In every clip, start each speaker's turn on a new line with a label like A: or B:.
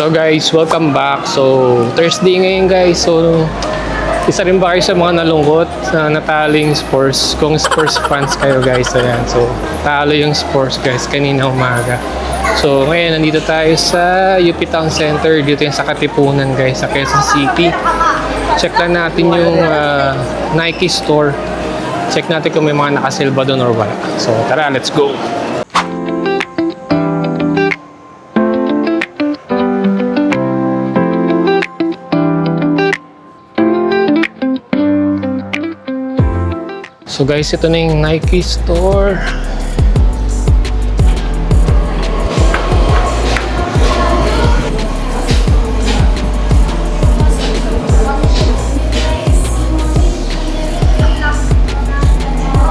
A: So guys, welcome back. So Thursday ngayon guys. So isa rin ba kayo sa mga nalungkot na nataling Spurs? Kung Spurs fans kayo guys, ayan. So talo yung Spurs guys kanina umaga. So ngayon nandito tayo sa UP Town Center. Dito yung sa Katipunan guys, sa Quezon City. Check lang natin yung Nike store. Check natin kung may mga nakasilba doon or wala. So tara, let's go! So guys, ito na yung Nike store.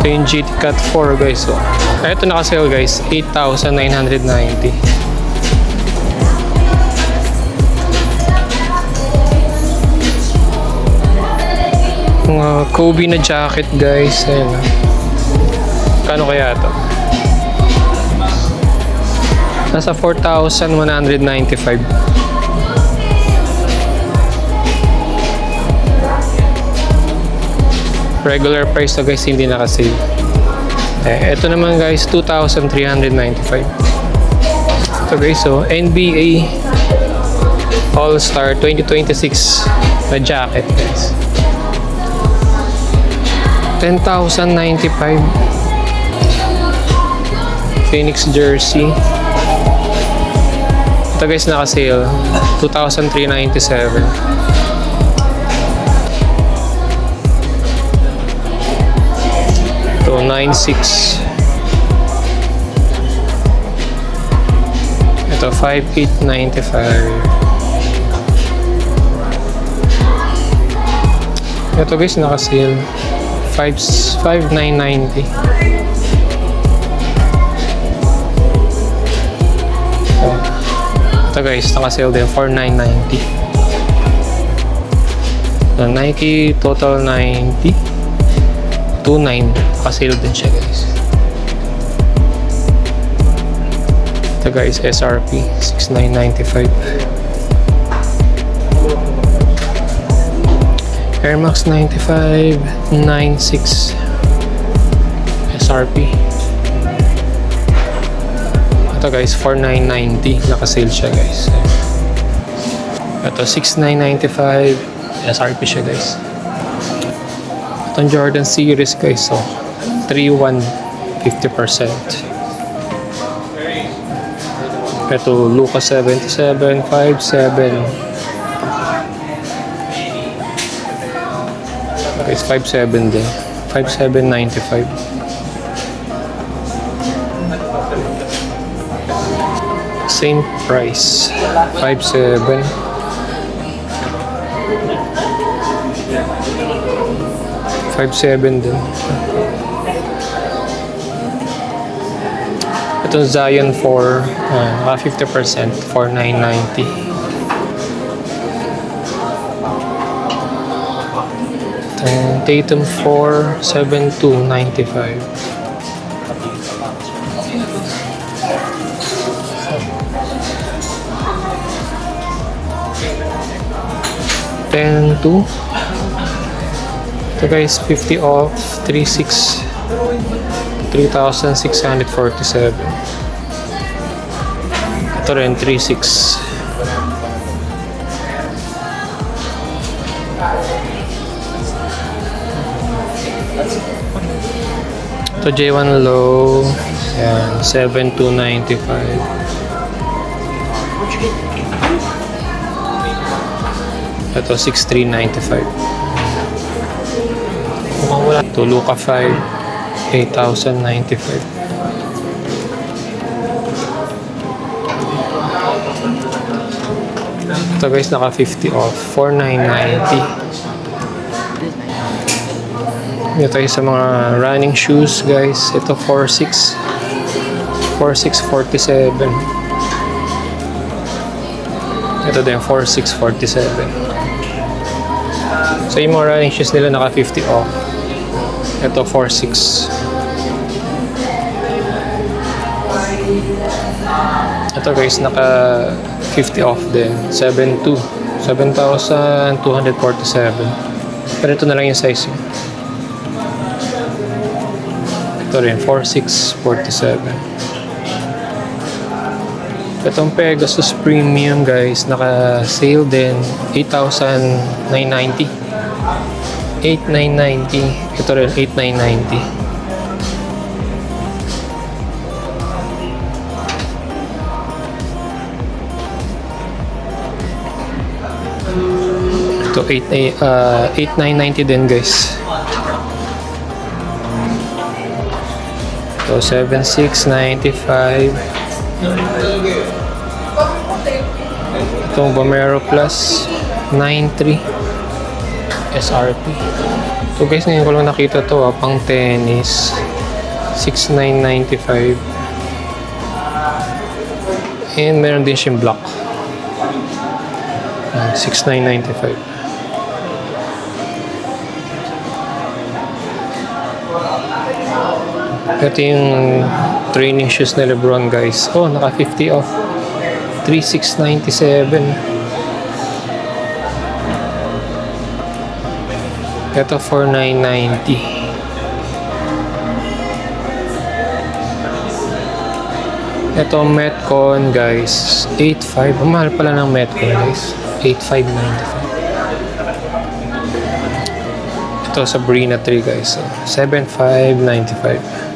A: Ito yung GT Cut 4 guys. So, ito naka-sale guys, 8,990. Kobe na jacket guys. Ayan. Kano kaya ito? Nasa 4,195. Regular price to guys, hindi naka-sale. Ito naman guys, 2,395. Ito guys, so NBA All-Star 2026 na jacket guys. 10,095. Phoenix jersey. Ito guys naka-sale, 2,397. Ito 9,600. Ito 5,895. Ito guys naka-sale, 5,990. Ito guys, naka-sale din, 4,990. So, Nike Total 90, 2,900. Naka-sale din siya guys. Ito guys, SRP 6,995. Air Max 95, 9,600 SRP. Ito guys, 4,990. Naka-sale siya guys. Ito 6,995 SRP siya guys. Itong Jordan series guys, so 3,150%. Ito Luka 77, 5,700. Guys, 5,700 din. 5,795. Same price. 5,700. 5,700 din. Itong Zion 4, naka 50%, 4,990. Tatum 4, 7,295. $10,200. Ito guys, 50 off, 3,600. 3,647. Ito rin, 3,600. Ito J1 Low, yan, 7,295. Ito 6,395. Ito Luka 5, 8,095. Ito guys, naka 50 off, 4,990. Dito tayo sa mga running shoes guys. Ito 4,600. 4,647. Ito din 4,647. So yung mga running shoes nila naka 50 off. Ito 4,600. Ito guys, naka 50 off din. 7,247. Pero ito na lang yung size yun. Ito rin, 4,647. Itong Pegasus Premium guys, naka-sale din, 8,990. 8,990. Ito rin, 8,990. Ito, 8,990 din guys. Ito, 7,695. Itong Vomero Plus 9.3 SRP. So guys, ngayon ko lang nakita to pang tennis, 6,995. And meron din siyang block, 6,995. Ito yung training shoes ni Lebron guys. Oh, naka 50 off, 3,697. Ito 4,990. Ito Metcon guys, 8,500. Ang mahal pala ng Metcon guys, 8,595. Ito Sabrina 3 guys, 7,595.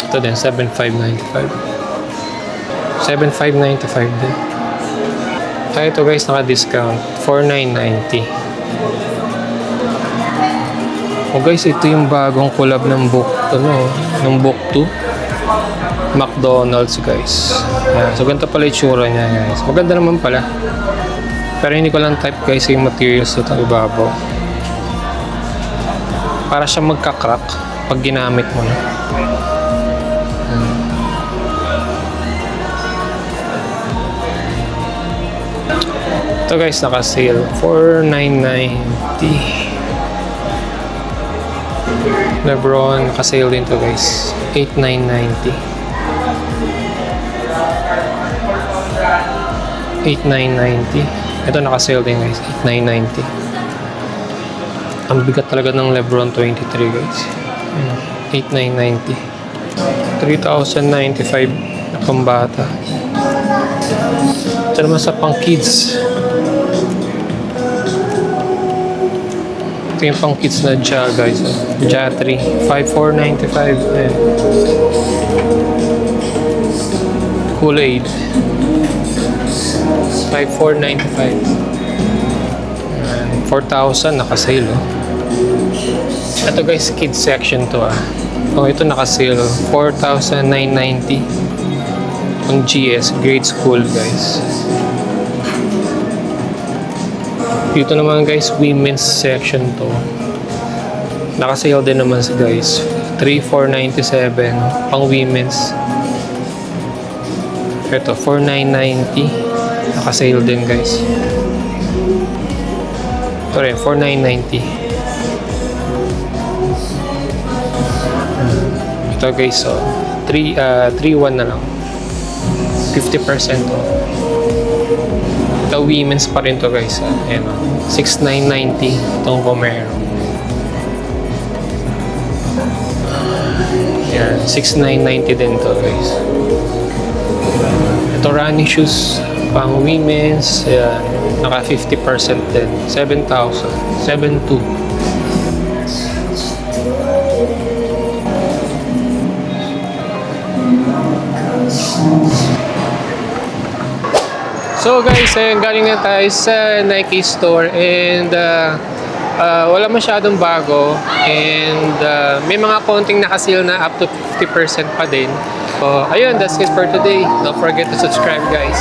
A: Ito din, 7,595. 7,595 din. Ito guys, naka-discount, 4,990. Oh guys, ito yung bagong collab ng book, ng book 2. McDonald's guys. Yan. So ganito pala itsura niya guys. Maganda naman pala. Pero hindi ko lang type guys yung materials ito ibabaw. Para siya magka-crack pag ginamit mo na. Ito guys, naka-sale, 4,990. Lebron, naka-sale din to guys, 8,990. 8,990. Ito naka-sale din guys, 8,990. Ang bigat talaga ng Lebron 23 guys. 8,990. 3,095 na pambata. Ito naman sa pang kids. Ito yung pang kids na Ja guys. Ja 3. 5,495. Ayan. Kool-Aid. 5,495. 4,000 naka-sale. Ito guys, kids section to Oh, ito naka-sale. 4,990. Ang GS, grade school guys. Dito naman guys, women's section to. Naka-sale din naman sa guys. 3,497 pang women's. Ito, 4,990. Naka-sale din guys. Ito rin, 4,990. Ito guys, 3,1 na lang. 50% off. Ito women's pa rin to guys. Ayan, 6,990 itong Vomero. Ayan, 6,990 din to guys. Ito running shoes pang women's. Ayan, naka 50% din. 7,000. 7,200. So guys, galing na tayo sa Nike store and wala masyadong bago and may mga konting naka-sale na up to 50% pa din. So ayun, that's it for today. Don't forget to subscribe guys.